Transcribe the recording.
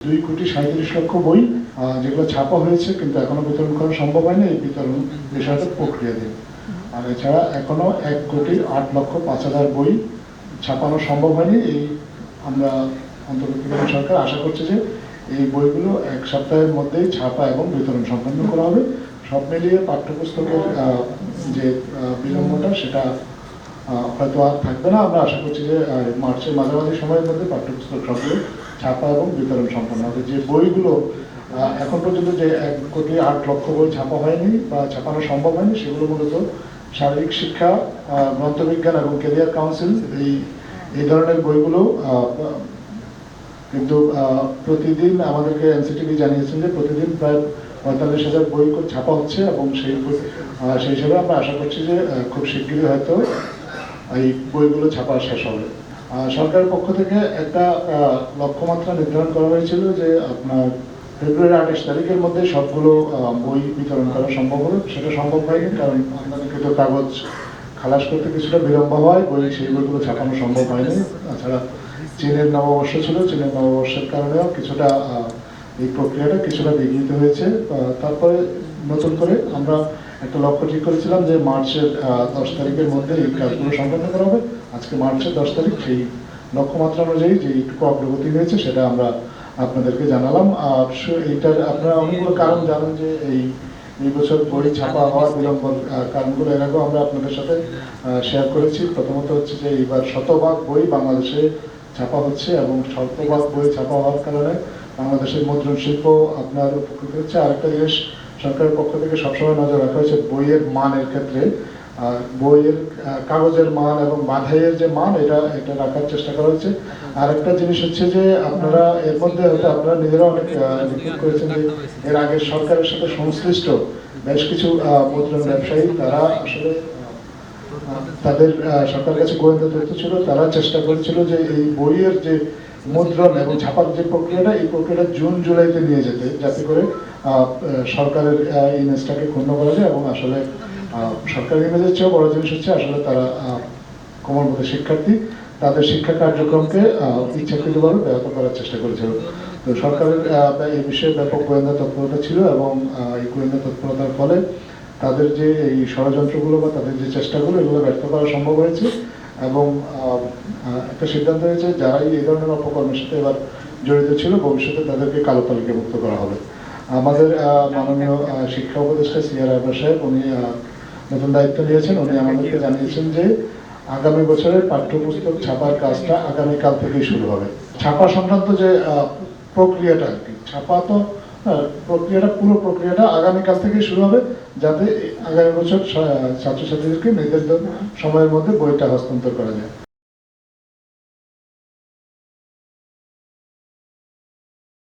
2,37,00,000 বই যেগুলো ছাপা হয়েছে কিন্তু এখনো বিতরণ করা সম্ভব হয়নি। এই বিতরণ বিষয়টা প্রক্রিয়াধীন। আর এছাড়া এখনো 1,08,05,000 বই ছাপানো সম্ভব হয়নি। এই আমরা অন্তর্বর্তীকালীন সরকার আশা করছে যে এই বইগুলো 1 সপ্তাহের মধ্যেই ছাপা এবং বিতরণ সম্পন্ন করা হবে। সব মিলিয়ে পাঠ্যপুস্তকের যে বিলম্বটা সেটা হয়তো আর থাকবে না। আমরা আশা করছি যে মার্চের মাঝামাঝি সময়ের মধ্যে পাঠ্যপুস্তক সবগুলো ছাপা এবং বিতরণ সম্পন্ন হবে। যে বইগুলো এখন পর্যন্ত যে 1,08,00,000 বই ছাপা হয়নি বা ছাপানো সম্ভব হয়নি, সেগুলো মূলত শারীরিক শিক্ষা, গ্রন্থবিজ্ঞান এবং ক্যারিয়ার কাউন্সিল এই ধরনের বইগুলো। কিন্তু প্রতিদিন আমাদেরকে এনসিটিভি জানিয়েছেন যে প্রতিদিন প্রায় 45,000 বই ছাপা হচ্ছে এবং সেই হিসাবে আমরা আশা করছি যে খুব শিগগিরই হয়তো এই বইগুলো ছাপা শেষ হবে। সরকারের পক্ষ থেকে একটা লক্ষ্যমাত্রা নির্ধারণ করা হয়েছিল যে আপনার ফেব্রুয়ারি 28 তারিখের মধ্যে সবগুলো বই বিতরণ করা সম্ভব হবে। সেটা সম্ভব হয়নি, কারণ আমদানিকৃত কাগজ খালাস করতে কিছুটা বিলম্ব হয়, সেই বইগুলো ছাপানো সম্ভব হয়নি। তাছাড়া চীনের নববর্ষ ছিল, চীনের নববর্ষের কারণেও কিছুটা এই প্রক্রিয়াটা কিছুটা বিঘ্নিত হয়েছে। তারপরে নতুন করে আমরা একটা লক্ষ্য ঠিক করেছিলাম যে মার্চের 10 তারিখের মধ্যে এই কাজগুলো সম্পন্ন করা হবে। আজকে মার্চের 10 তারিখ, সেই লক্ষ্যমাত্রা অনুযায়ী যে এইটুকু অগ্রগতি হয়েছে সেটা আমরা আপনাদেরকে জানালাম। এইটার আপনারা অনেকগুলো কারণ জানেন যে এই বছর বই ছাপা হওয়ার বিলম্ব কারণগুলো এর আগেও আমরা আপনাদের সাথে শেয়ার করেছি। প্রথমত হচ্ছে যে এইবার শতভাগ বই বাংলাদেশে ছাপা হচ্ছে এবং শতভাগ বই ছাপা হওয়ার কারণে বাংলাদেশের মুদ্রণ শিল্প আপনার উপকৃত হচ্ছে। আরেকটা জিনিস সরকারের পক্ষ থেকে সবসময় নজর রাখা হয়েছে বইয়ের মানের ক্ষেত্রে। বইয়ের কাগজের মান এবং বাঁধাইয়ের যে মান এটা রাখার চেষ্টা করা হয়েছে। আরেকটা জিনিস হচ্ছে যে আপনারা এর মধ্যে হয়তো আপনারা নিজেরা অনেক রিপোর্ট করেছেন যে এর আগে সরকারের সাথে সংশ্লিষ্ট বেশ কিছু মুদ্রণ ব্যবসায়ী তারা আসলে তাদের সরকারের কাছে গোয়েন্দা তথ্য ছিল, তারা চেষ্টা করেছিল যে এই বইয়ের যে মুদ্রণ এবং ছাপার যে প্রক্রিয়াটা, এই প্রক্রিয়াটা জুন জুলাইতে নিয়ে যেতে, যাতে করে সরকারের ইমেজটাকে ক্ষুণ্ণ করা যায়। এবং আসলে সরকারি ইমেজের চেয়েও বড় জিনিস হচ্ছে আসলে তারা কোমলমতি শিক্ষার্থী, তাদের শিক্ষা কার্যক্রমকে ইচ্ছাকৃতভাবে ব্যাহত করার চেষ্টা করেছিল। তো সরকারের এই বিষয়ে ব্যাপক গোয়েন্দা তৎপরতা ছিল এবং এই গোয়েন্দা তৎপরতার ফলে তাদের যে এই ষড়যন্ত্রগুলো বা তাদের যে চেষ্টাগুলো এগুলো ব্যর্থ করা সম্ভব হয়েছে। এবং একটা সিদ্ধান্ত হয়েছে যারাই এই ধরনের অপকর্মের সাথে এবার জড়িত ছিল ভবিষ্যতে তাদেরকে কালো তালিকাভুক্ত করা হবে। আমাদের মাননীয় শিক্ষা উপদেষ্টা সিআর আহমেদ সাহেব উনি নতুন দায়িত্ব নিয়েছেন। উনি আমাদেরকে জানিয়েছেন যে আগামী বছরের পাঠ্যপুস্তক ছাপার কাজটা আগামীকাল থেকেই শুরু হবে। ছাপা সংক্রান্ত যে প্রক্রিয়াটা আর কি, ছাপা তো পুরো প্রক্রিয়াটা আগামীকাল থেকেই শুরু হবে, যাতে আগামী বছর ছাত্রছাত্রীদেরকে নির্ধারিত সময়ের মধ্যে বইটা হস্তান্তর করা যায়।